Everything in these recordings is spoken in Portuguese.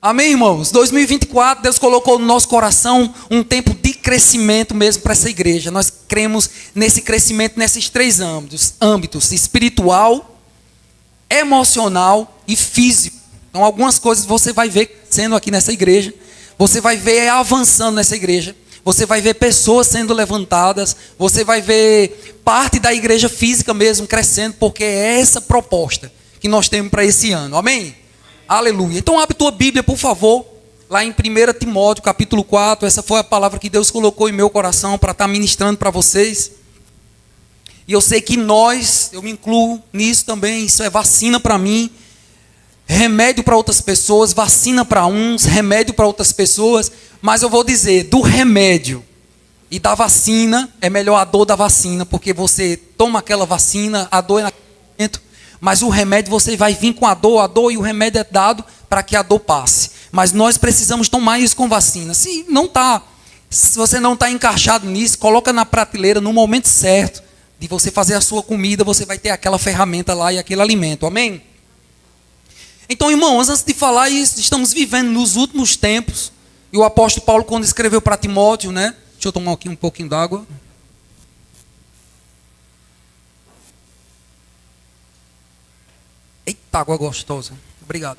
Amém, irmãos? 2024, Deus colocou no nosso coração um tempo de crescimento mesmo para essa igreja. Nós cremos nesse crescimento nesses três âmbitos: espiritual, emocional e físico. Então, algumas coisas você vai ver sendo aqui nessa igreja. Você vai ver avançando nessa igreja. Você vai ver pessoas sendo levantadas. Você vai ver parte da igreja física mesmo crescendo, porque é essa proposta que nós temos para esse ano. Amém? Aleluia. Então abre tua Bíblia, por favor, lá em 1 Timóteo, capítulo 4. Essa foi a palavra que Deus colocou em meu coração para estar ministrando para vocês. E eu sei que eu me incluo nisso também. Isso é vacina para mim, remédio para outras pessoas, vacina para uns, remédio para outras pessoas. Mas eu vou dizer, do remédio e da vacina, é melhor a dor da vacina, porque você toma aquela vacina, a dor é naquele momento. Mas o remédio você vai vir com a dor e o remédio é dado para que a dor passe. Mas nós precisamos tomar isso com vacina. Se você não está encaixado nisso, coloca na prateleira no momento certo de você fazer a sua comida, você vai ter aquela ferramenta lá e aquele alimento. Amém? Então, irmãos, antes de falar isso, estamos vivendo nos últimos tempos. E o apóstolo Paulo, quando escreveu para Timóteo, né? Deixa eu tomar aqui um pouquinho d'água. Eita, água gostosa. Obrigado.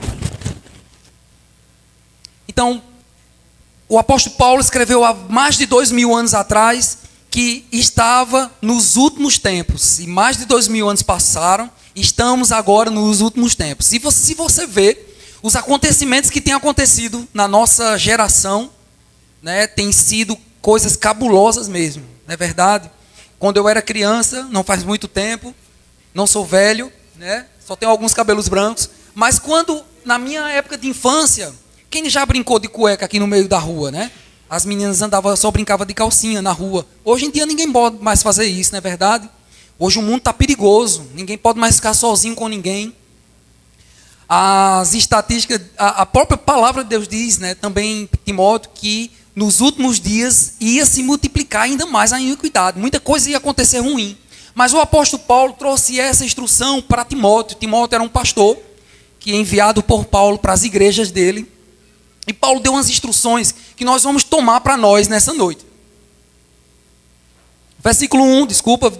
Então, o apóstolo Paulo escreveu há mais de 2000 anos atrás que estava nos últimos tempos. E mais de 2000 anos passaram, estamos agora nos últimos tempos. Se você vê os acontecimentos que têm acontecido na nossa geração, né, tem sido coisas cabulosas mesmo, não é verdade? Quando eu era criança, não faz muito tempo, não sou velho, né? Só tenho alguns cabelos brancos. Mas na minha época de infância, quem já brincou de cueca aqui no meio da rua, né? As meninas só brincavam de calcinha na rua. Hoje em dia ninguém pode mais fazer isso, não é verdade? Hoje o mundo está perigoso. Ninguém pode mais ficar sozinho com ninguém. As estatísticas, a própria palavra de Deus diz, né, também em Timóteo, que nos últimos dias ia se multiplicar ainda mais a iniquidade. Muita coisa ia acontecer ruim. Mas o apóstolo Paulo trouxe essa instrução para Timóteo. Timóteo era um pastor que é enviado por Paulo para as igrejas dele. E Paulo deu umas instruções que nós vamos tomar para nós nessa noite. Versículo 1,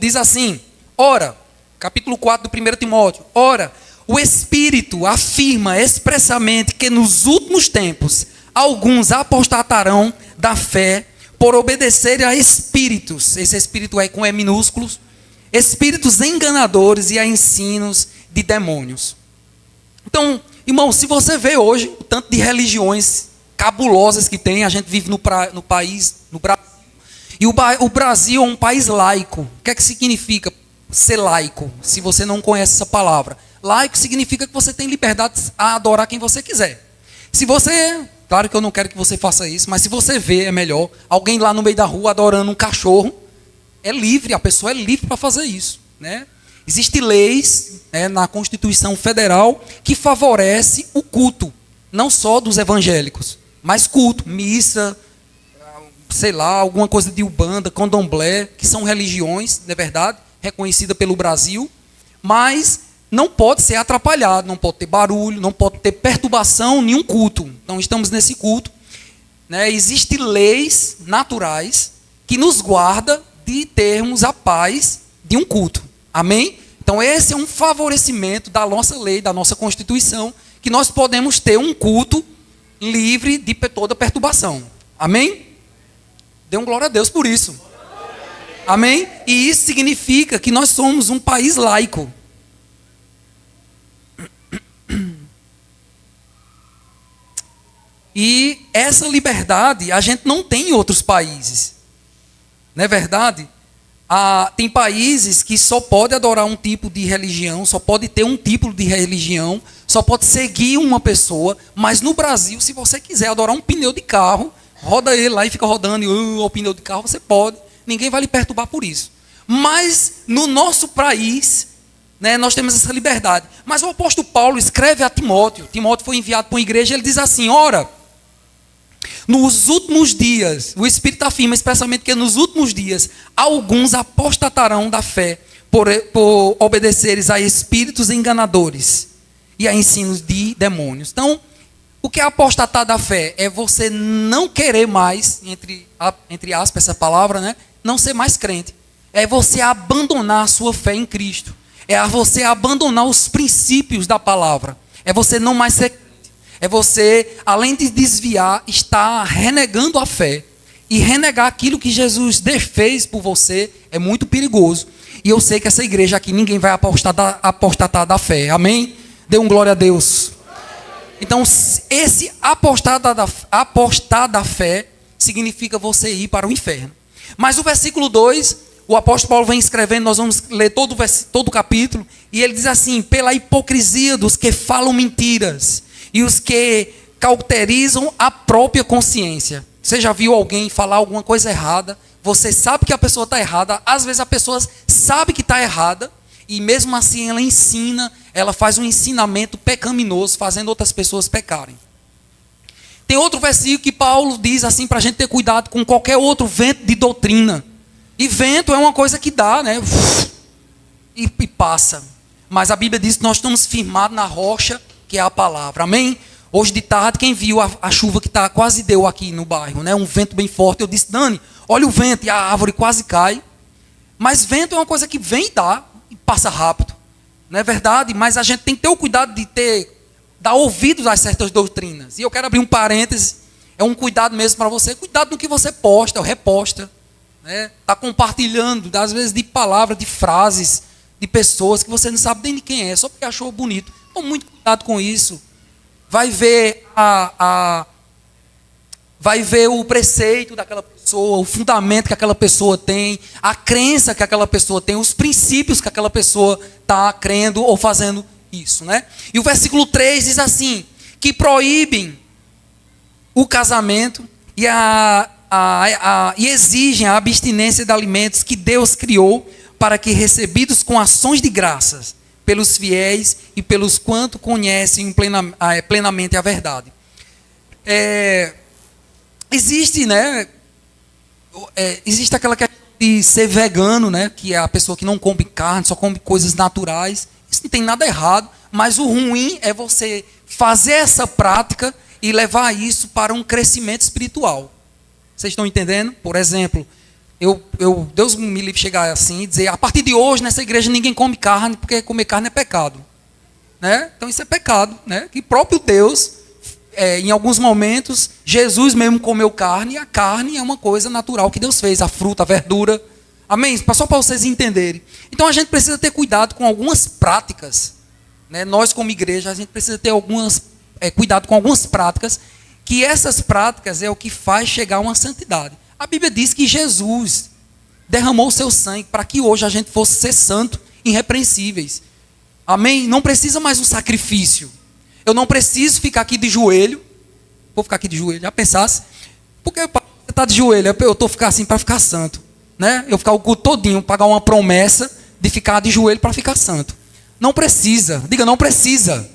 diz assim: ora, capítulo 4 do 1 Timóteo, ora, o Espírito afirma expressamente que nos últimos tempos alguns apostatarão da fé por obedecerem a espíritos. Esse espírito é com E minúsculos. Espíritos enganadores e a ensinos de demônios. Então, irmão, se você vê hoje o tanto de religiões cabulosas que tem, a gente vive no país, no Brasil, e o Brasil é um país laico. O que é que significa ser laico, se você não conhece essa palavra? Laico significa que você tem liberdade a adorar quem você quiser. Se você, claro que eu não quero que você faça isso, mas se você vê, é melhor, alguém lá no meio da rua adorando um cachorro, é livre, a pessoa é livre para fazer isso, né? Existem leis, né, na Constituição Federal que favorece o culto, não só dos evangélicos, mas culto, missa, sei lá, alguma coisa de Umbanda, Candomblé, que são religiões, não é verdade, reconhecida pelo Brasil, mas não pode ser atrapalhado, não pode ter barulho, não pode ter perturbação, nenhum culto. Então estamos nesse culto, né? Existem leis naturais que nos guardam de termos a paz de um culto. Amém? Então esse é um favorecimento da nossa lei, da nossa Constituição, que nós podemos ter um culto livre de toda perturbação. Amém? Dê um glória a Deus por isso. Amém? E isso significa que nós somos um país laico. E essa liberdade a gente não tem em outros países. Não é verdade? Tem países que só pode adorar um tipo de religião, só pode ter um tipo de religião, só pode seguir uma pessoa, mas no Brasil, se você quiser adorar um pneu de carro, roda ele lá e fica rodando, e o pneu de carro, você pode, ninguém vai lhe perturbar por isso. Mas no nosso país, né, nós temos essa liberdade. Mas o apóstolo Paulo escreve a Timóteo, Timóteo foi enviado para uma igreja, ele diz assim: ora, nos últimos dias, o Espírito afirma expressamente que nos últimos dias, alguns apostatarão da fé por obedeceres a espíritos enganadores e a ensinos de demônios. Então, O que é apostatar da fé? É você não querer mais, entre aspas essa palavra, né? Não ser mais crente. É você abandonar a sua fé em Cristo. É você abandonar os princípios da palavra. É você não mais ser crente. É você, além de desviar, estar renegando a fé. E renegar aquilo que Jesus fez por você é muito perigoso. E eu sei que essa igreja aqui, ninguém vai apostatar da fé. Amém? Dê um glória a Deus. Então, esse apostar da fé significa você ir para o inferno. Mas o versículo 2, o apóstolo Paulo vem escrevendo, nós vamos ler todo o capítulo, e ele diz assim: pela hipocrisia dos que falam mentiras e os que cauterizam a própria consciência. Você já viu alguém falar alguma coisa errada? Você sabe que a pessoa está errada. Às vezes a pessoa sabe que está errada, e mesmo assim ela ensina, ela faz um ensinamento pecaminoso, fazendo outras pessoas pecarem. Tem outro versículo que Paulo diz assim, para a gente ter cuidado com qualquer outro vento de doutrina. E vento é uma coisa que dá, né? E passa. Mas a Bíblia diz que nós estamos firmados na rocha, que é a palavra. Amém? Hoje de tarde, quem viu a chuva que quase deu aqui no bairro, né? Um vento bem forte. Eu disse: Dani, olha o vento, e a árvore quase cai. Mas vento é uma coisa que vem e dá, e passa rápido. Não é verdade? Mas a gente tem que ter o cuidado de dar ouvidos a certas doutrinas. E eu quero abrir um parêntese. É um cuidado mesmo para você. Cuidado no que você posta ou reposta. Está compartilhando, às vezes, de palavras, de frases, de pessoas que você não sabe nem de quem é, só porque achou bonito. Então, muito cuidado com isso. Vai ver vai ver o preceito daquela pessoa, o fundamento que aquela pessoa tem, a crença que aquela pessoa tem, os princípios que aquela pessoa está crendo ou fazendo isso, né? E o versículo 3 diz assim, que proíbem o casamento e exigem a abstinência de alimentos que Deus criou para que, recebidos com ações de graças pelos fiéis e pelos quanto conhecem plenamente a verdade. Existe, né? Existe aquela questão de ser vegano, né? Que é a pessoa que não come carne, só come coisas naturais. Isso não tem nada errado, mas o ruim é você fazer essa prática e levar isso para um crescimento espiritual. Vocês estão entendendo? Por exemplo, Deus me livre de chegar assim e dizer: a partir de hoje nessa igreja ninguém come carne, porque comer carne é pecado, né? Então isso é pecado, né? Que próprio Deus, em alguns momentos, Jesus mesmo comeu carne, e a carne é uma coisa natural que Deus fez, a fruta, a verdura. Amém? Só para vocês entenderem. Então a gente precisa ter cuidado com algumas práticas, né? Nós como igreja, a gente precisa ter cuidado com algumas práticas, que essas práticas é o que faz chegar a uma santidade. A Bíblia diz que Jesus derramou o seu sangue para que hoje a gente fosse ser santo, irrepreensíveis. Amém? Não precisa mais um sacrifício. Eu não preciso ficar aqui de joelho. Vou ficar aqui de joelho, já pensasse? Porque você está de joelho, eu estou ficar assim para ficar santo, né? Eu ficar o culto todinho, pagar uma promessa de ficar de joelho para ficar santo. Não precisa, diga, não precisa.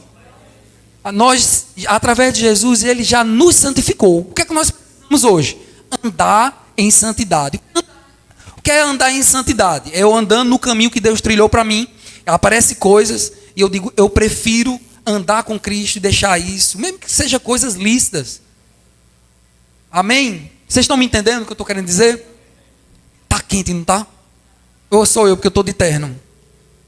Nós, através de Jesus, Ele já nos santificou. O que é que nós precisamos hoje? Andar em santidade. O que é andar em santidade? É eu andando no caminho que Deus trilhou para mim. Aparecem coisas e eu digo: eu prefiro andar com Cristo e deixar isso, mesmo que seja coisas lícitas. Amém? Vocês estão me entendendo o que eu estou querendo dizer? Está quente, não está? Ou sou eu, porque eu estou de terno?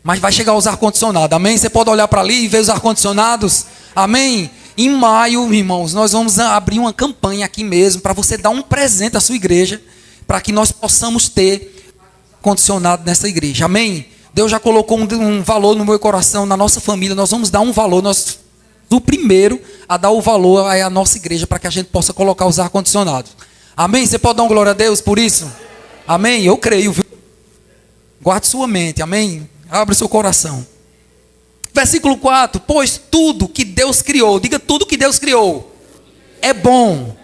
Mas vai chegar os ar-condicionados, amém? Você pode olhar para ali e ver os ar-condicionados, amém? Em maio, irmãos, nós vamos abrir uma campanha aqui mesmo, para você dar um presente à sua igreja, para que nós possamos ter ar-condicionado nessa igreja, amém? Deus já colocou um valor no meu coração, na nossa família, nós vamos dar um valor, o primeiro a dar o valor à nossa igreja, para que a gente possa colocar os ar-condicionados, amém? Você pode dar uma glória a Deus por isso? Amém? Eu creio, viu? Guarde sua mente, amém? Abre o seu coração. Versículo 4, pois tudo que Deus criou, diga, tudo que Deus criou é bom,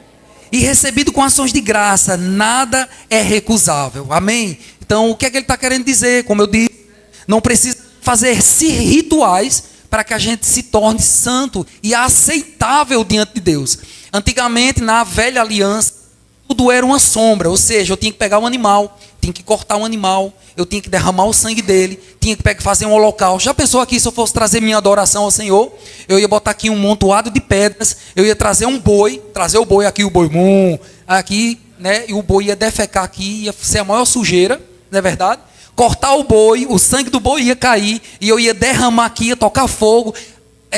e recebido com ações de graça, nada é recusável, amém? Então, o que é que ele está querendo dizer? Como eu disse, não precisa fazer rituais para que a gente se torne santo e aceitável diante de Deus. Antigamente, na velha aliança, tudo era uma sombra, ou seja, eu tinha que pegar um animal, tinha tinha que cortar um animal, eu tinha que derramar o sangue dele, tinha que fazer um holocausto. Já pensou aqui, se eu fosse trazer minha adoração ao Senhor, eu ia botar aqui um montoado de pedras, eu ia trazer um boi, trazer o boi aqui, o boi aqui, né? E o boi ia defecar aqui, ia ser a maior sujeira, não é verdade? Cortar o boi, o sangue do boi ia cair, e eu ia derramar aqui, ia tocar fogo,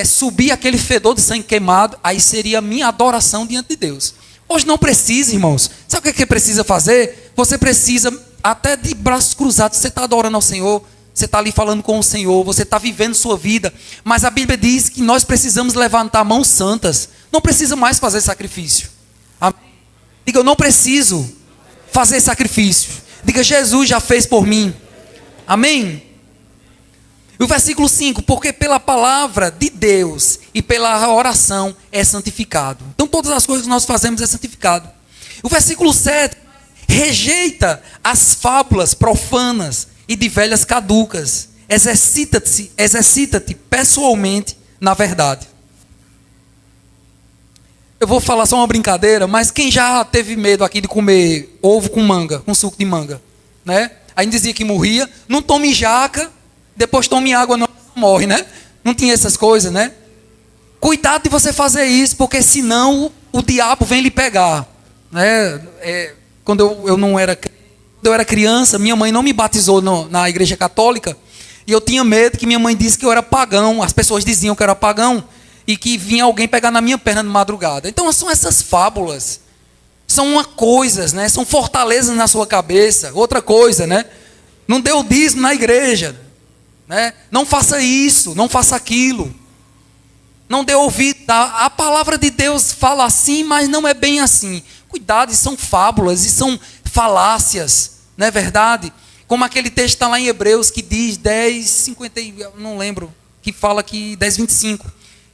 subir aquele fedor de sangue queimado, aí seria a minha adoração diante de Deus. Hoje não precisa, irmãos. Sabe o que precisa fazer? Você precisa, até de braços cruzados, você está adorando ao Senhor, você está ali falando com o Senhor, você está vivendo sua vida, mas a Bíblia diz que nós precisamos levantar mãos santas, não precisa mais fazer sacrifício. Amém? Diga, eu não preciso fazer sacrifício. Diga, Jesus já fez por mim. Amém? E o versículo 5, porque pela palavra de Deus e pela oração é santificado. Então todas as coisas que nós fazemos é santificado. O versículo 7, rejeita as fábulas profanas e de velhas caducas. Exercita-te pessoalmente na verdade. Eu vou falar só uma brincadeira, mas quem já teve medo aqui de comer ovo com manga, com suco de manga, né? Aí dizia que morria, não tome jaca, depois tome água, não morre, né? Não tinha essas coisas, né? Cuidado de você fazer isso, porque senão o diabo vem lhe pegar, né? Quando eu era criança, minha mãe não me batizou na igreja católica, e eu tinha medo que minha mãe disse que eu era pagão, as pessoas diziam que eu era pagão, e que vinha alguém pegar na minha perna de madrugada. Então são essas fábulas, são coisas, né? São fortalezas na sua cabeça. Outra coisa, né? Não dê o dízimo na igreja, né? Não faça isso, não faça aquilo, não dê ouvido. A palavra de Deus fala assim, mas não é bem assim. Cuidado, são fábulas e são falácias, não é verdade? Como aquele texto está lá em Hebreus que diz 10:50, não lembro, que fala que 10:25,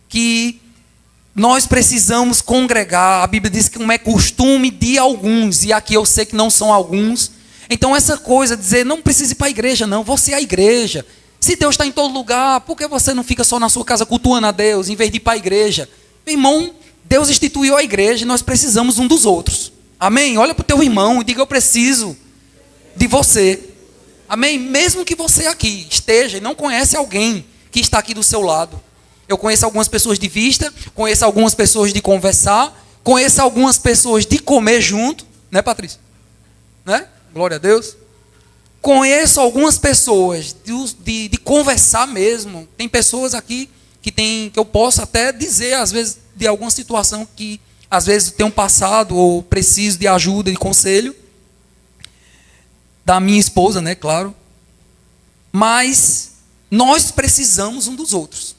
que nós precisamos congregar. A Bíblia diz que não é costume de alguns, e aqui eu sei que não são alguns. Então essa coisa de dizer, não precisa ir para a igreja não, você é a igreja. Se Deus está em todo lugar, por que você não fica só na sua casa cultuando a Deus, em vez de ir para a igreja? Meu irmão, Deus instituiu a igreja e nós precisamos um dos outros. Amém? Olha para o teu irmão e diga, eu preciso de você. Amém? Mesmo que você aqui esteja e não conhece alguém que está aqui do seu lado. Eu conheço algumas pessoas de vista, conheço algumas pessoas de conversar, conheço algumas pessoas de comer junto, né, Patrícia? Né? Glória a Deus. Conheço algumas pessoas de conversar mesmo. Tem pessoas aqui que eu posso até dizer, às vezes, de alguma situação que, às vezes, tenho passado ou preciso de ajuda, de conselho. Da minha esposa, né, claro. Mas nós precisamos um dos outros.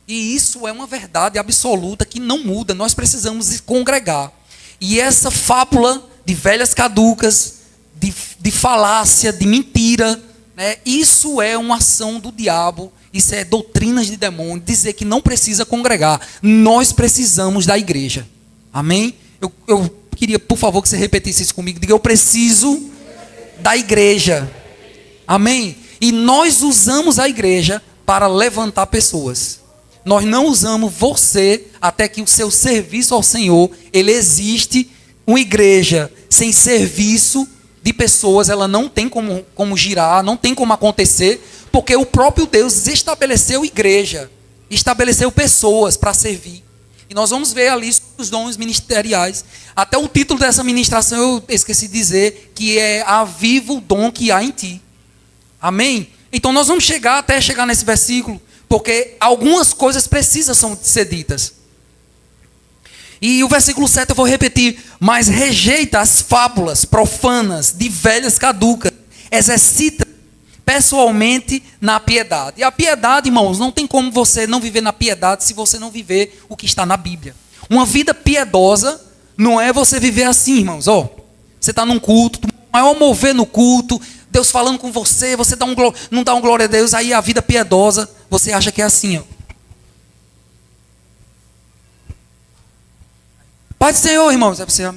E isso é uma verdade absoluta que não muda. Nós precisamos congregar. E essa fábula de velhas caducas, de falácia, de mentira, né? Isso é uma ação do diabo, isso é doutrinas de demônio, dizer que não precisa congregar. Nós precisamos da igreja. Amém? Eu queria, por favor, que você repetisse isso comigo. Diga, eu preciso da igreja. Amém? E nós usamos a igreja para levantar pessoas. Nós não usamos você até que o seu serviço ao Senhor, ele existe. Uma igreja sem serviço de pessoas, ela não tem como girar, não tem como acontecer, porque o próprio Deus estabeleceu igreja, estabeleceu pessoas para servir. E nós vamos ver ali os dons ministeriais. Até o título dessa ministração eu esqueci de dizer, que é aviva o dom que há em ti. Amém? Então nós vamos chegar nesse versículo, porque algumas coisas precisam ser ditas. E o versículo 7 eu vou repetir. Mas rejeita as fábulas profanas de velhas caducas. Exercita pessoalmente na piedade. E a piedade, irmãos, não tem como você não viver na piedade se você não viver o que está na Bíblia. Uma vida piedosa não é você viver assim, irmãos. Você está num culto, o maior mover no culto, Deus falando com você, você não dá um glória a Deus, aí a vida piedosa, você acha que é assim, Pai do Senhor, irmãos, é você.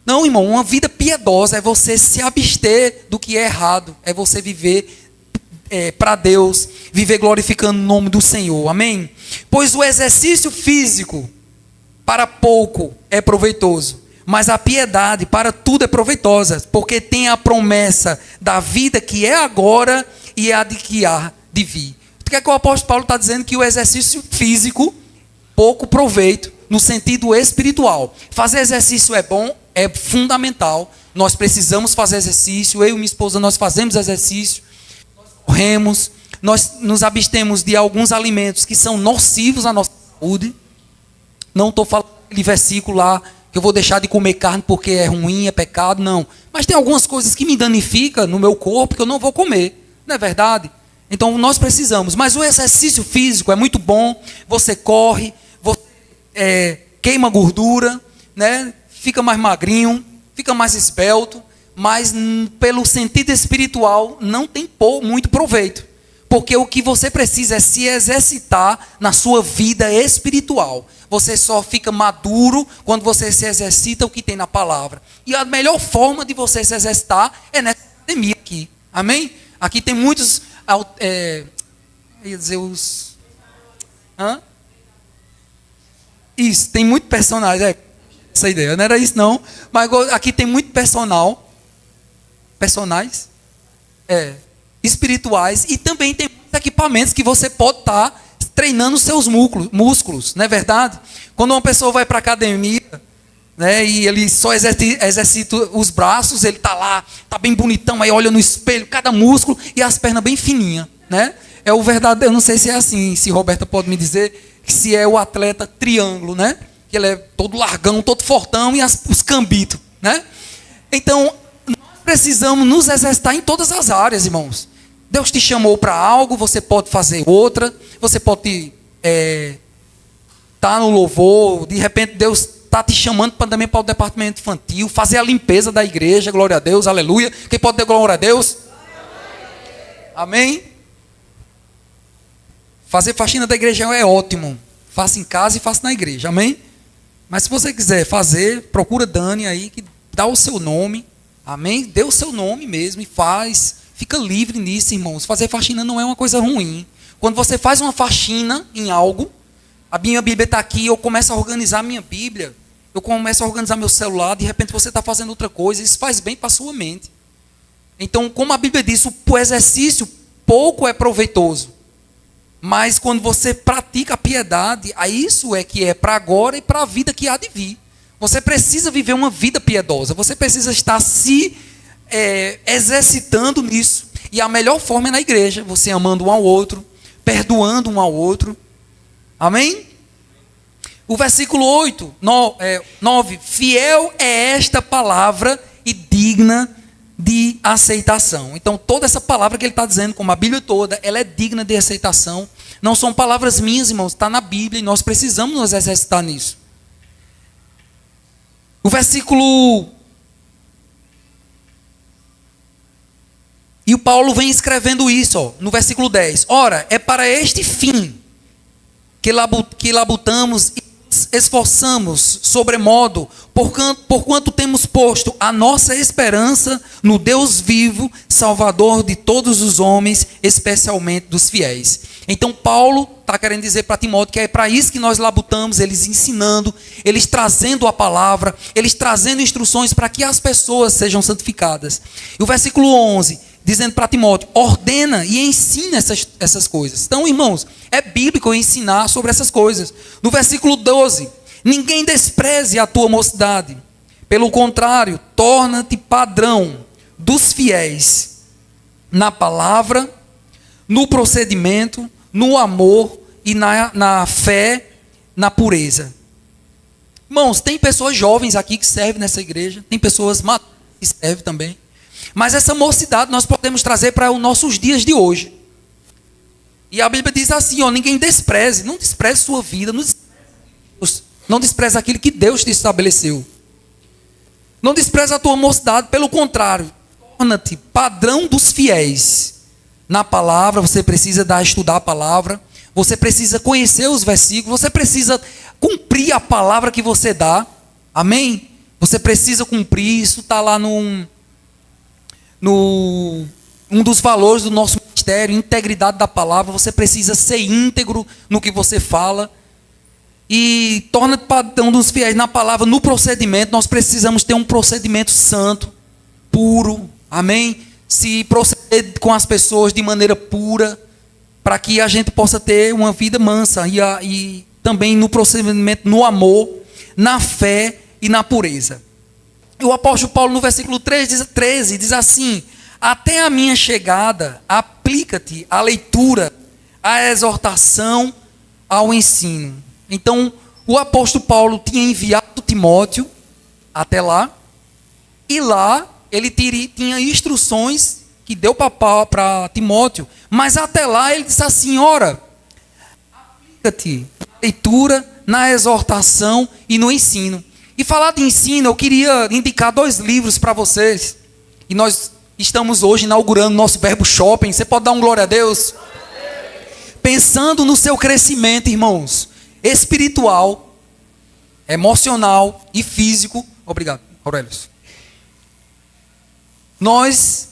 Não, irmão, uma vida piedosa é você se abster do que é errado, é você viver para Deus, viver glorificando o nome do Senhor, amém? Pois o exercício físico para pouco é proveitoso, Mas a piedade para tudo é proveitosa, porque tem a promessa da vida que é agora e a de que há de vir. O que é que o apóstolo Paulo está dizendo? Que o exercício físico, pouco proveito, no sentido espiritual. Fazer exercício é bom, é fundamental. Nós precisamos fazer exercício. Eu e minha esposa, nós fazemos exercício. Nós corremos. Nós nos abstemos de alguns alimentos que são nocivos à nossa saúde. Não estou falando aquele versículo lá, que eu vou deixar de comer carne porque é ruim, é pecado. Não. Mas tem algumas coisas que me danificam no meu corpo que eu não vou comer. Não é verdade? Então nós precisamos. Mas o exercício físico é muito bom. Você corre, você queima gordura, né? Fica mais magrinho, fica mais esbelto. Mas pelo sentido espiritual não tem muito proveito. Porque o que você precisa é se exercitar na sua vida espiritual. Você só fica maduro quando você se exercita o que tem na palavra. E a melhor forma de você se exercitar é nessa academia aqui. Amém? Aqui tem muitos... ia dizer os... Hã? Isso, tem muito personagem. Essa ideia, não era isso não. Mas aqui tem muito personal. Personagens? Espirituais. E também tem muitos equipamentos que você pode estar treinando os seus músculos. Não é verdade? Quando uma pessoa vai para a academia, né, e ele só exercita os braços, ele está lá, está bem bonitão, aí olha no espelho, cada músculo, e as pernas bem fininhas. Né? É o verdadeiro, eu não sei se é assim, se Roberta pode me dizer, se é o atleta triângulo, né? Que ele é todo largão, todo fortão, e os cambitos. Né? Então, nós precisamos nos exercitar em todas as áreas, irmãos. Deus te chamou para algo, você pode fazer outra, você pode estar no louvor, de repente Deus está te chamando também para o departamento infantil, fazer a limpeza da igreja, glória a Deus, aleluia. Quem pode ter glória a Deus? Amém? Fazer faxina da igreja é ótimo, faça em casa e faça na igreja, amém? Mas se você quiser fazer, procura Dani aí, que dá o seu nome, amém? Dê o seu nome mesmo e faz. Fica livre nisso, irmãos. Fazer faxina não é uma coisa ruim. Quando você faz uma faxina em algo, a minha Bíblia está aqui, eu começo a organizar a minha Bíblia, eu começo a organizar meu celular, de repente você está fazendo outra coisa, isso faz bem para a sua mente. Então, como a Bíblia diz, o exercício pouco é proveitoso. Mas quando você pratica a piedade, isso é que é para agora e para a vida que há de vir. Você precisa viver uma vida piedosa, você precisa estar se exercitando nisso. E a melhor forma é na igreja, você amando um ao outro, perdoando um ao outro. Amém? O versículo 9, fiel é esta palavra e digna de aceitação. Então toda essa palavra que ele está dizendo, como a Bíblia toda, ela é digna de aceitação. Não são palavras minhas, irmãos, está na Bíblia e nós precisamos nos exercitar nisso. O versículo... E o Paulo vem escrevendo isso, no versículo 10. Ora, é para este fim que labutamos e nos esforçamos sobremodo, porquanto temos posto a nossa esperança no Deus vivo, Salvador de todos os homens, especialmente dos fiéis. Então Paulo está querendo dizer para Timóteo que é para isso que nós labutamos, eles ensinando, eles trazendo a palavra, eles trazendo instruções para que as pessoas sejam santificadas. E o versículo 11... dizendo para Timóteo, ordena e ensina essas coisas. Então, irmãos, é bíblico ensinar sobre essas coisas. No versículo 12, ninguém despreze a tua mocidade. Pelo contrário, torna-te padrão dos fiéis na palavra, no procedimento, no amor e na fé, na pureza. Irmãos, tem pessoas jovens aqui que servem nessa igreja, tem pessoas maduras que servem também. Mas essa mocidade nós podemos trazer para os nossos dias de hoje. E a Bíblia diz assim, ninguém despreze, não despreze sua vida, não despreze aquilo que Deus te estabeleceu. Não despreze a tua mocidade, pelo contrário, torna-te padrão dos fiéis. Na palavra, você precisa estudar a palavra, você precisa conhecer os versículos, você precisa cumprir a palavra que você dá. Amém? Você precisa cumprir, isso está lá um dos valores do nosso ministério, integridade da palavra. Você precisa ser íntegro no que você fala. e torna-te padrão dos fiéis na palavra, no procedimento. Nós precisamos ter um procedimento santo, puro, amém? Se proceder com as pessoas de maneira pura, para que a gente possa ter uma vida mansa e também no procedimento, no amor, na fé e na pureza. E o apóstolo Paulo, no versículo 13, diz assim: até a minha chegada, aplica-te à leitura, à exortação, ao ensino. Então, o apóstolo Paulo tinha enviado Timóteo até lá, e lá ele tinha instruções que deu para Timóteo, mas até lá ele disse assim: ora, aplica-te na leitura, na exortação e no ensino. E falar de ensino, eu queria indicar 2 livros para vocês, e nós estamos hoje inaugurando nosso Verbo Shopping. Você pode dar um glória a Deus? Pensando no seu crescimento, irmãos, espiritual, emocional e físico. Obrigado, Aurélio. Nós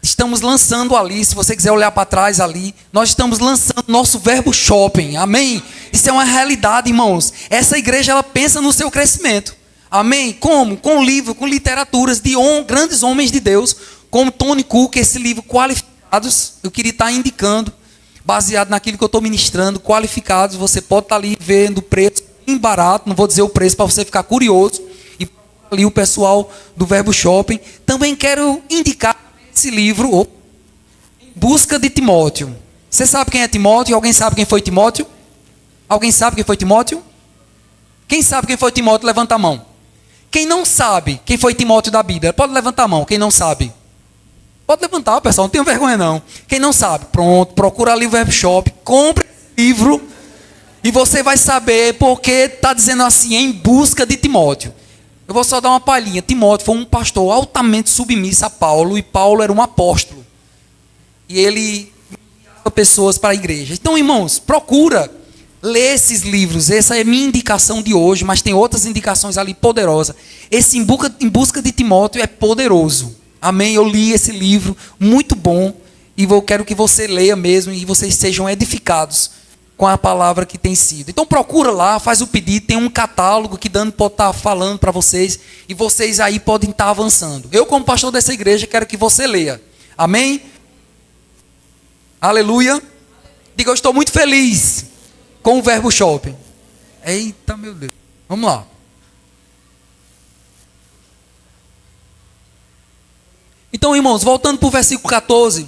estamos lançando ali, se você quiser olhar para trás ali, nós estamos lançando nosso Verbo Shopping, amém? Isso é uma realidade, irmãos. Essa igreja, ela pensa no seu crescimento, amém? Como? Com livro, com literaturas de grandes homens de Deus, como Tony Cook, esse livro Qualificados, eu queria estar indicando, baseado naquilo que eu estou ministrando, Qualificados. Você pode estar ali vendo o preço, bem barato, não vou dizer o preço para você ficar curioso, e ali o pessoal do Verbo Shopping. Também quero indicar esse livro, Em Busca de Timóteo. Você sabe quem é Timóteo? Alguém sabe quem foi Timóteo? Alguém sabe quem foi Timóteo? Quem sabe quem foi Timóteo, levanta a mão. Quem não sabe quem foi Timóteo da Bíblia, pode levantar a mão. Quem não sabe? Pode levantar, pessoal, não tenha vergonha não. Quem não sabe, pronto, procura ali o Verbo Shop, compre esse livro e você vai saber porque está dizendo assim: em busca de Timóteo. Eu vou só dar uma palhinha. Timóteo foi um pastor altamente submisso a Paulo, e Paulo era um apóstolo. E ele enviava pessoas para a igreja. Então, irmãos, procura ler esses livros. Essa é a minha indicação de hoje, mas tem outras indicações ali poderosas. Esse Em Busca de Timóteo é poderoso. Amém? Eu li esse livro, muito bom, e eu quero que você leia mesmo e vocês sejam edificados com a palavra que tem sido. Então procura lá, faz o pedido, tem um catálogo que Dani pode estar falando para vocês, e vocês aí podem estar avançando. Eu, como pastor dessa igreja, quero que você leia. Amém? Aleluia. Diga: eu estou muito feliz com o Verbo Shopping. Eita, meu Deus. Vamos lá. Então, irmãos, voltando para o versículo 14.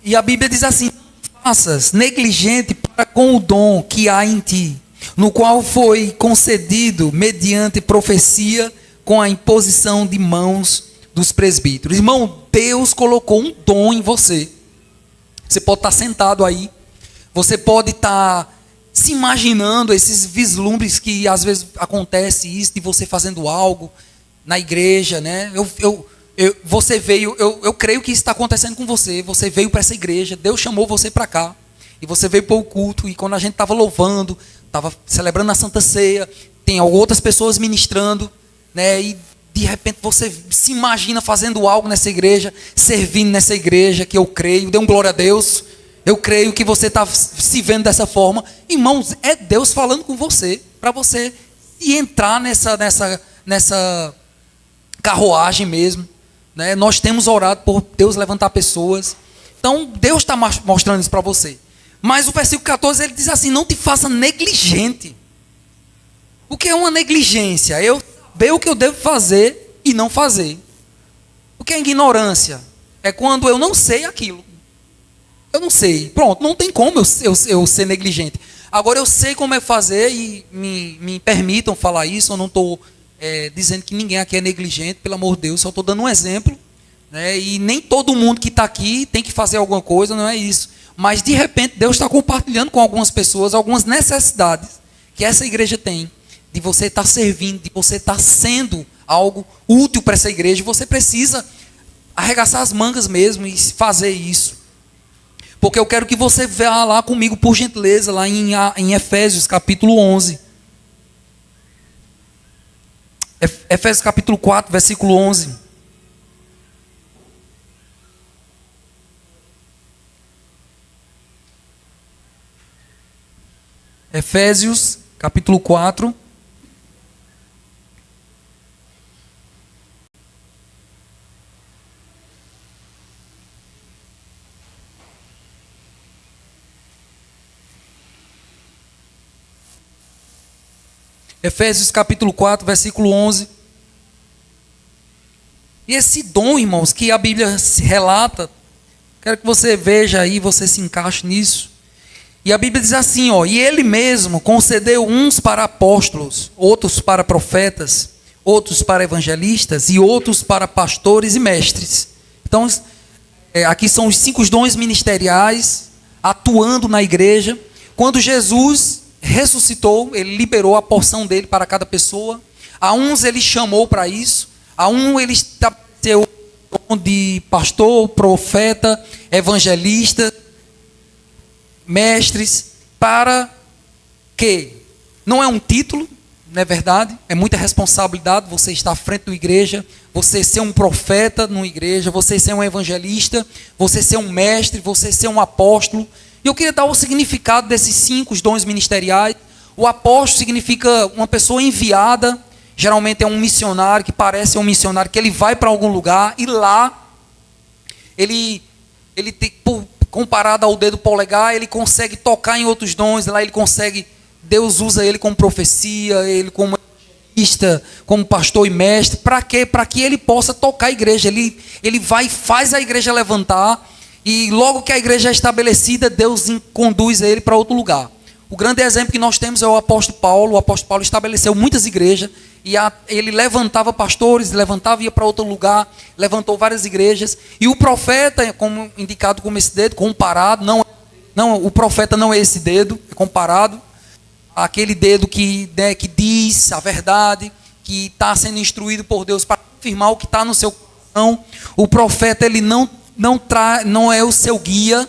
E a Bíblia diz assim: faças negligente para com o dom que há em ti, no qual foi concedido mediante profecia com a imposição de mãos dos presbíteros. Irmão, Deus colocou um dom em você. Você pode estar sentado aí, você pode estar se imaginando esses vislumbres que às vezes acontece isso, de você fazendo algo na igreja, né? Você veio, eu creio que isso está acontecendo com você. Você veio para essa igreja, Deus chamou você para cá, e você veio para o culto, e quando a gente estava louvando, estava celebrando a Santa Ceia, tem outras pessoas ministrando, né? E de repente você se imagina fazendo algo nessa igreja, servindo nessa igreja, que eu creio, dê um glória a Deus. Eu creio que você está se vendo dessa forma. Irmãos, é Deus falando com você, para você entrar nessa carruagem mesmo. Né? Nós temos orado por Deus levantar pessoas. Então, Deus está mostrando isso para você. Mas o versículo 14, ele diz assim: não te faça negligente. O que é uma negligência? Eu saber o que eu devo fazer e não fazer. O que é ignorância? É quando eu não sei aquilo. Eu não sei. Pronto, não tem como eu ser negligente. Agora eu sei como é fazer, e me permitam falar isso. Eu não estou dizendo que ninguém aqui é negligente, pelo amor de Deus, só estou dando um exemplo, né? E nem todo mundo que está aqui tem que fazer alguma coisa, não é isso. Mas de repente Deus está compartilhando com algumas pessoas algumas necessidades que essa igreja tem, de você estar servindo, de você estar sendo algo útil para essa igreja. Você precisa arregaçar as mangas mesmo e fazer isso. Porque eu quero que você vá lá comigo, por gentileza, lá em Efésios capítulo 11. Efésios capítulo 4, versículo 11. Efésios, capítulo 4. Efésios capítulo 4, versículo 11. E esse dom, irmãos, que a Bíblia relata, quero que você veja aí, você se encaixe nisso. E a Bíblia diz assim, ó: e ele mesmo concedeu uns para apóstolos, outros para profetas, outros para evangelistas e outros para pastores e mestres. Então, aqui são os 5 dons ministeriais atuando na igreja. Quando Jesus ressuscitou, ele liberou a porção dele para cada pessoa. A uns ele chamou para isso, a um ele estabeleceu o dom de pastor, profeta, evangelista, mestres, para que não é um título, não é verdade? É muita responsabilidade você estar à frente da igreja, você ser um profeta numa igreja, você ser um evangelista, você ser um mestre, você ser um apóstolo. E eu queria dar o significado desses 5 dons ministeriais. O apóstolo significa uma pessoa enviada, geralmente é um missionário, que parece um missionário, que ele vai para algum lugar e lá, ele tem, comparado ao dedo polegar, ele consegue tocar em outros dons, lá ele consegue, Deus usa ele como profecia, ele como evangelista, como pastor e mestre. Para quê? Para que ele possa tocar a igreja. Ele vai e faz a igreja levantar. E logo que a igreja é estabelecida, Deus conduz ele para outro lugar. O grande exemplo que nós temos é o apóstolo Paulo. O apóstolo Paulo estabeleceu muitas igrejas. E ele levantava pastores, levantava e ia para outro lugar. Levantou várias igrejas. E o profeta, como indicado como esse dedo, comparado. Não, o profeta não é esse dedo, é comparado. Aquele dedo que diz a verdade, que está sendo instruído por Deus para afirmar o que está no seu coração. O profeta, ele não é o seu guia,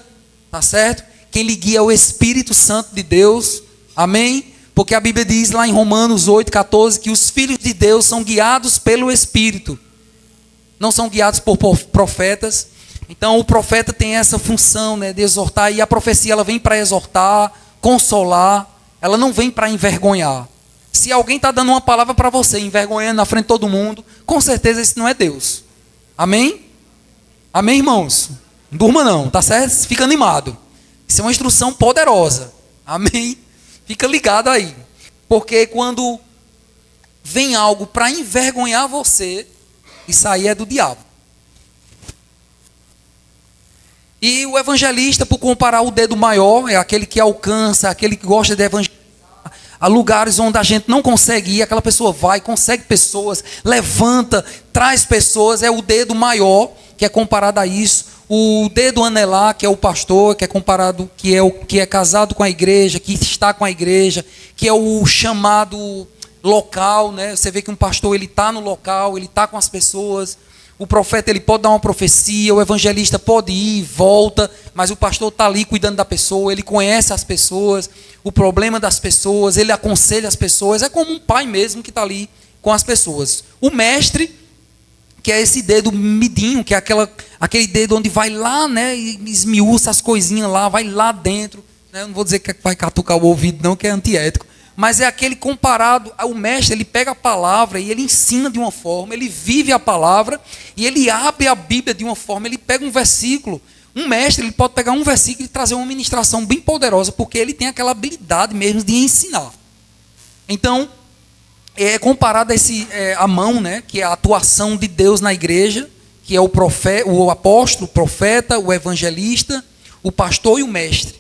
tá certo? Quem lhe guia é o Espírito Santo de Deus, amém? Porque a Bíblia diz lá em Romanos 8,14 que os filhos de Deus são guiados pelo Espírito, não são guiados por profetas. Então o profeta tem essa função, né, de exortar, e a profecia ela vem para exortar, consolar, ela não vem para envergonhar. Se alguém está dando uma palavra para você, envergonhando na frente de todo mundo, com certeza isso não é Deus, amém? Amém, irmãos? Não durma não, tá certo? Fica animado. Isso é uma instrução poderosa. Amém? Fica ligado aí. Porque quando vem algo para envergonhar você, isso aí é do diabo. E o evangelista, por comparar o dedo maior, é aquele que alcança, aquele que gosta de evangelizar a lugares onde a gente não consegue ir, aquela pessoa vai, consegue pessoas, levanta, traz pessoas, é o dedo maior, que é comparado a isso. O dedo anelar, que é o pastor, que é comparado, que é casado com a igreja, que está com a igreja, que é o chamado local, né? Você vê que um pastor, ele está no local, ele está com as pessoas. O profeta, ele pode dar uma profecia, o evangelista pode ir, volta, mas o pastor está ali cuidando da pessoa, ele conhece as pessoas, o problema das pessoas, ele aconselha as pessoas, é como um pai mesmo que está ali com as pessoas. O mestre, que é esse dedo midinho, que é aquele dedo onde vai lá, né, e esmiuça as coisinhas lá, vai lá dentro, né, não vou dizer que vai catucar o ouvido não, que é antiético, mas é aquele comparado ao mestre. Ele pega a palavra e ele ensina de uma forma, ele vive a palavra e ele abre a Bíblia de uma forma, ele pega um versículo. Um mestre, ele pode pegar um versículo e trazer uma ministração bem poderosa, porque ele tem aquela habilidade mesmo de ensinar. Então, é comparado a mão, né, que é a atuação de Deus na igreja, que é o apóstolo, o profeta, o evangelista, o pastor e o mestre.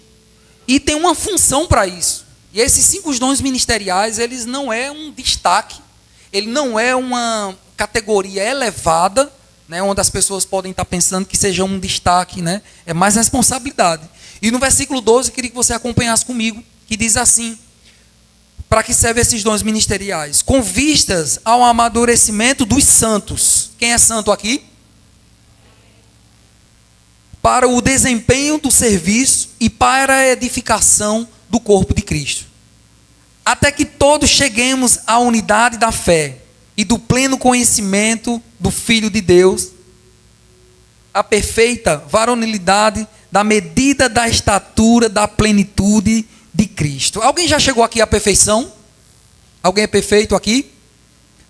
E tem uma função para isso. E esses 5 dons ministeriais, eles não é um destaque, ele não é uma categoria elevada, né, onde as pessoas podem estar pensando que seja um destaque, né, é mais responsabilidade. E no versículo 12, eu queria que você acompanhasse comigo, que diz assim: para que servem esses dons ministeriais? Com vistas ao amadurecimento dos santos. Quem é santo aqui? Para o desempenho do serviço e para a edificação do corpo de Cristo, até que todos cheguemos à unidade da fé e do pleno conhecimento do Filho de Deus, a perfeita varonilidade, da medida da estatura da plenitude de Cristo. Alguém já chegou aqui à perfeição? Alguém é perfeito aqui?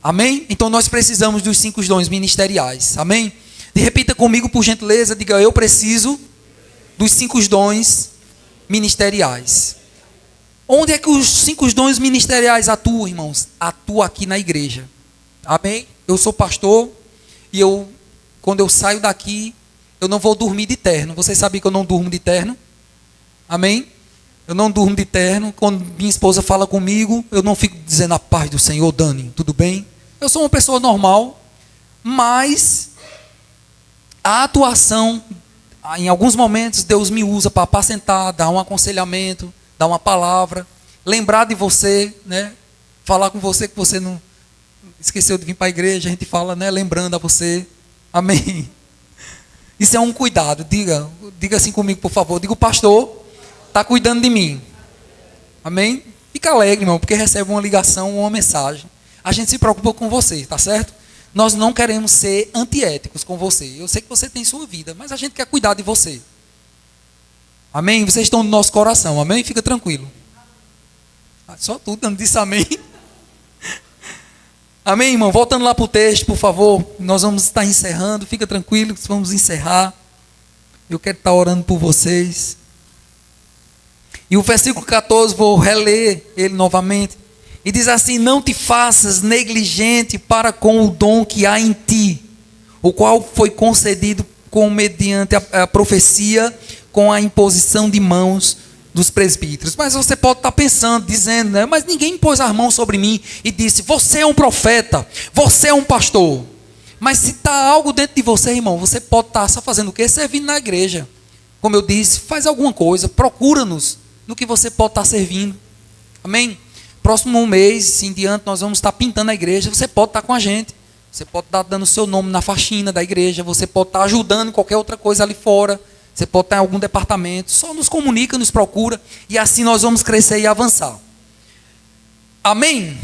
Amém? Então nós precisamos dos 5 dons ministeriais. Amém? E repita comigo, por gentileza, diga: eu preciso dos 5 dons ministeriais. Onde é que os 5 dons ministeriais atuam, irmãos? Atuam aqui na igreja. Amém? Eu sou pastor e quando eu saio daqui, eu não vou dormir de terno. Vocês sabem que eu não durmo de terno? Amém? Eu não durmo de terno. Quando minha esposa fala comigo, eu não fico dizendo a paz do Senhor, Dani, tudo bem? Eu sou uma pessoa normal, mas a atuação, em alguns momentos, Deus me usa para apacentar, dar um aconselhamento, dar uma palavra, lembrar de você, né? Falar com você que você não esqueceu de vir para a igreja, a gente fala, né? Lembrando a você. Amém? Isso é um cuidado. Diga assim comigo, por favor. Diga: o pastor está cuidando de mim. Amém? Fica alegre, irmão, porque recebe uma ligação, uma mensagem. A gente se preocupa com você, tá certo? Nós não queremos ser antiéticos com você. Eu sei que você tem sua vida, mas a gente quer cuidar de você. Amém? Vocês estão no nosso coração, amém? Fica tranquilo. Só tu dando disse amém. Amém, irmão? Voltando lá para o texto, por favor. Nós vamos estar encerrando, fica tranquilo, vamos encerrar. Eu quero estar orando por vocês. E o versículo 14, vou reler ele novamente. E diz assim: não te faças negligente para com o dom que há em ti, o qual foi concedido mediante a profecia, com a imposição de mãos dos presbíteros. Mas você pode estar pensando, dizendo, né? Mas ninguém impôs as mãos sobre mim e disse: você é um profeta, você é um pastor. Mas se está algo dentro de você, irmão, você pode estar só fazendo o quê? Servindo na igreja. Como eu disse, faz alguma coisa, procura-nos no que você pode estar servindo. Amém? Próximo mês em diante nós vamos estar pintando a igreja. Você pode estar com a gente. Você pode estar dando seu nome na faxina da igreja. Você pode estar ajudando em qualquer outra coisa ali fora. Você pode estar em algum departamento. Só nos comunica, nos procura. E assim nós vamos crescer e avançar. Amém?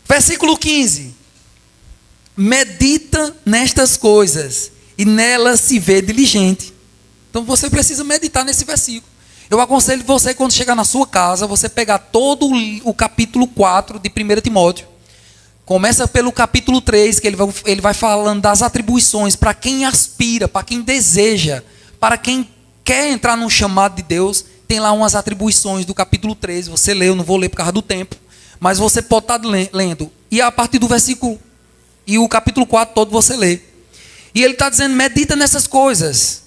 Versículo 15. Medita nestas coisas e nelas se vê diligente. Então você precisa meditar nesse versículo. Eu aconselho você, quando chegar na sua casa, você pegar todo o capítulo 4 de 1 Timóteo. Começa pelo capítulo 3, que ele vai falando das atribuições para quem aspira, para quem deseja, para quem quer entrar num chamado de Deus. Tem lá umas atribuições do capítulo 3. Você lê, eu não vou ler por causa do tempo, mas você pode estar lendo. E a partir do versículo, e o capítulo 4 todo você lê. E ele está dizendo: medita nessas coisas.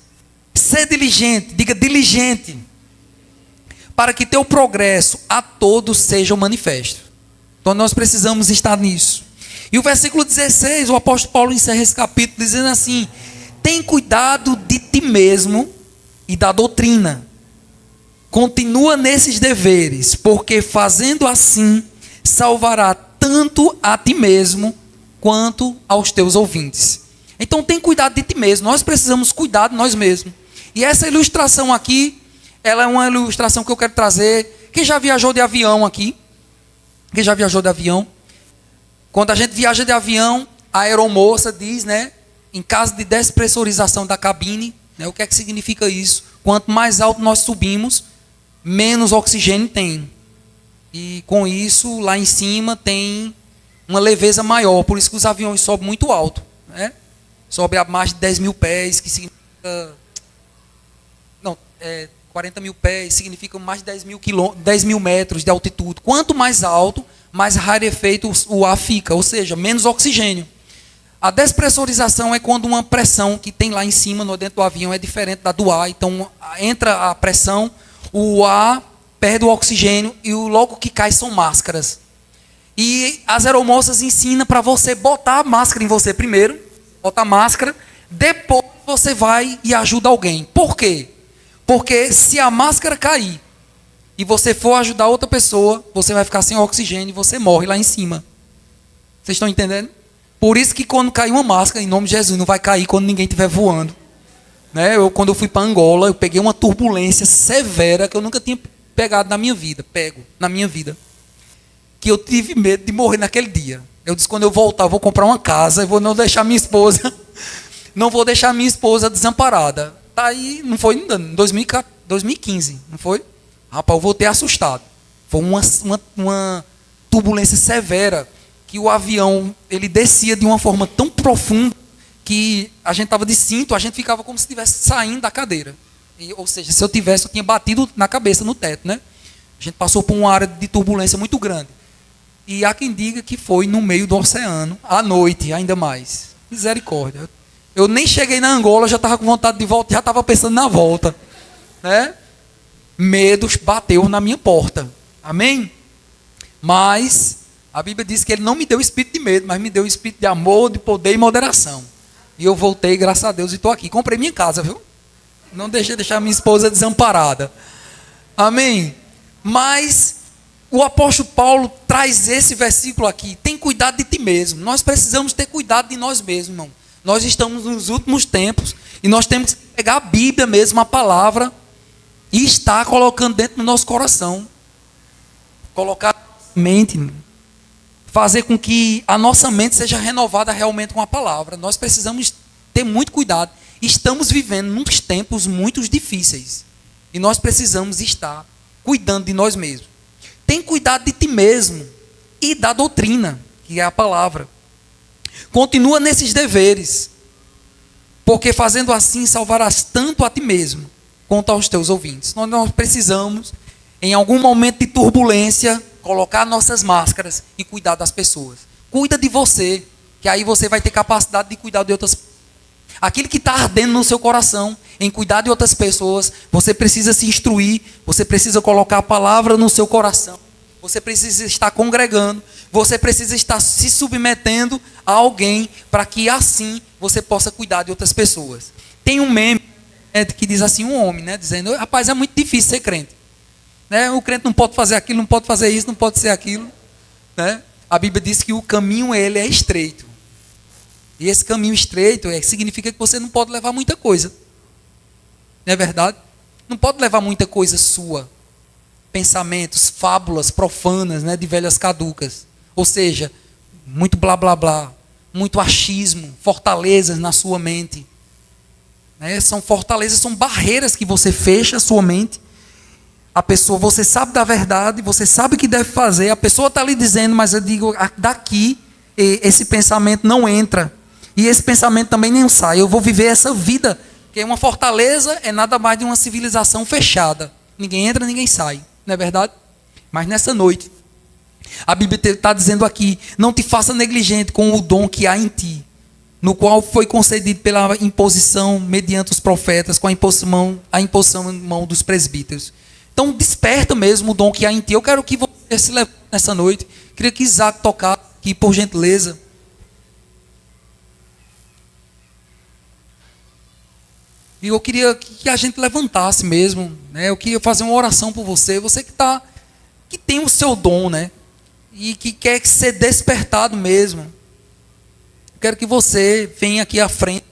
Ser diligente, diga diligente, para que teu progresso a todos seja manifesto. Então nós precisamos estar nisso. E o versículo 16, o apóstolo Paulo encerra esse capítulo dizendo assim: tem cuidado de ti mesmo e da doutrina. Continua nesses deveres, porque fazendo assim, salvará tanto a ti mesmo, quanto aos teus ouvintes. Então tem cuidado de ti mesmo. Nós precisamos cuidar de nós mesmos. E essa ilustração aqui, ela é uma ilustração que eu quero trazer. Quem já viajou de avião aqui? Quem já viajou de avião? Quando a gente viaja de avião, a aeromoça diz, né? Em caso de despressurização da cabine, né, o que é que significa isso? Quanto mais alto nós subimos, menos oxigênio tem. E com isso, lá em cima tem uma leveza maior. Por isso que os aviões sobem muito alto, né? Sobe a mais de 10 mil pés, que significa... 40 mil pés, significa mais de 10 mil metros de altitude. Quanto mais alto, mais rarefeito o ar fica, ou seja, menos oxigênio. A despressurização é quando uma pressão que tem lá em cima, no dentro do avião, é diferente da do ar. Então, entra a pressão, o ar perde o oxigênio e logo que cai são máscaras. E as aeromoças ensinam para você botar a máscara em você primeiro, bota a máscara, depois você vai e ajuda alguém. Por quê? Porque se a máscara cair e você for ajudar outra pessoa, você vai ficar sem oxigênio e você morre lá em cima. Vocês estão entendendo? Por isso que quando cair uma máscara, em nome de Jesus, não vai cair quando ninguém estiver voando. Né? Quando eu fui para Angola, eu peguei uma turbulência severa que eu nunca tinha pegado na minha vida. Que eu tive medo de morrer naquele dia. Eu disse: quando eu voltar, eu vou comprar uma casa, eu vou não deixar minha esposa, não vou deixar minha esposa desamparada. Tá aí, não foi ainda, em 2015, não foi? Rapaz, eu voltei assustado. Foi uma turbulência severa, que o avião ele descia de uma forma tão profunda que a gente estava de cinto, a gente ficava como se estivesse saindo da cadeira. Ou seja, se eu tinha batido na cabeça no teto, né? A gente passou por uma área de turbulência muito grande. E há quem diga que foi no meio do oceano, à noite, ainda mais. Misericórdia. Eu nem cheguei na Angola, já estava com vontade de voltar, já estava pensando na volta. Né? Medos bateu na minha porta. Amém? Mas a Bíblia diz que ele não me deu espírito de medo, mas me deu espírito de amor, de poder e moderação. E eu voltei, graças a Deus, e estou aqui. Comprei minha casa, viu? Não deixei deixar minha esposa desamparada. Amém? Mas o apóstolo Paulo traz esse versículo aqui. Tem cuidado de ti mesmo. Nós precisamos ter cuidado de nós mesmos, irmão. Nós estamos nos últimos tempos e nós temos que pegar a Bíblia mesmo, a palavra, e estar colocando dentro do nosso coração. Colocar na mente, fazer com que a nossa mente seja renovada realmente com a palavra. Nós precisamos ter muito cuidado. Estamos vivendo uns tempos muito difíceis. E nós precisamos estar cuidando de nós mesmos. Tem cuidado de ti mesmo e da doutrina, que é a palavra. Continua nesses deveres, porque fazendo assim salvarás tanto a ti mesmo quanto aos teus ouvintes. Nós precisamos, em algum momento de turbulência, colocar nossas máscaras e cuidar das pessoas. Cuida de você, que aí você vai ter capacidade de cuidar de outras pessoas. Aquilo que está ardendo no seu coração, em cuidar de outras pessoas, você precisa se instruir, você precisa colocar a palavra no seu coração, você precisa estar congregando, você precisa estar se submetendo a alguém, para que assim você possa cuidar de outras pessoas. Tem um meme que diz assim, um homem, né, dizendo, rapaz, é muito difícil ser crente. Né? O crente não pode fazer aquilo, não pode fazer isso, não pode ser aquilo. Né? A Bíblia diz que o caminho ele é estreito. E esse caminho estreito significa que você não pode levar muita coisa. Não é verdade? Não pode levar muita coisa sua. Pensamentos, fábulas profanas, né, de velhas caducas. Ou seja, muito blá blá blá, muito achismo, fortalezas na sua mente. Né? São fortalezas, são barreiras que você fecha a sua mente. A pessoa, você sabe da verdade, você sabe o que deve fazer, a pessoa está lhe dizendo, mas eu digo, daqui esse pensamento não entra. E esse pensamento também nem sai. Eu vou viver essa vida, que é uma fortaleza, é nada mais de uma civilização fechada. Ninguém entra, ninguém sai. Não é verdade? Mas nessa noite, a Bíblia está dizendo aqui, não te faça negligente com o dom que há em ti, no qual foi concedido pela imposição mediante os profetas, com a imposição em mão dos presbíteros. Então desperta mesmo o dom que há em ti. Eu quero que você se levante nessa noite. Queria que Isaac tocasse aqui, por gentileza. E eu queria que a gente levantasse mesmo, né? Eu queria fazer uma oração por você, você que tem o seu dom, né? E que quer ser despertado mesmo. Eu quero que você venha aqui à frente.